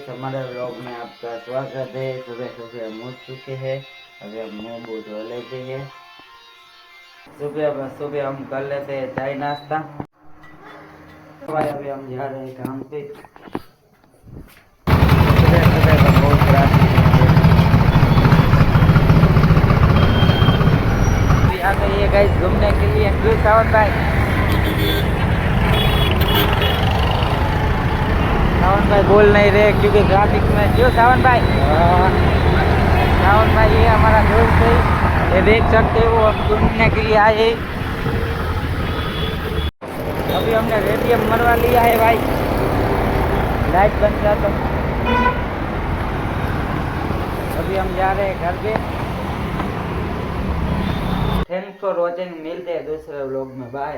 Guys, हमारे vlog में आपका स्वागत है। सुबह सुबह हम उठ चुके हैं। अभी हम मुंह बूह धो लेते हैं। सुबह सुबह हम कर लेते हैं चाय नाश्ता। अभी हम जा रहे हैं काम पे। सुबह सुबह का बहुत ट्रैफिक है। आ गई है गाइस घूमने के लिए। क्यों सावन भाई? सावन भाई बोल नहीं रहे क्योंकि ट्रैफिक में। क्यों सावन भाई? सावन भाई ये हमारा दोस्त है, ये देख सकते हो। हम घूमने के लिए आए। अभी हमने रेडियम मरवा लिया है भाई। लाइट बन गया तो अभी हम जा रहे हैं घर पे। Thanks for watching. मिलते हैं दूसरे व्लॉग में। बाय।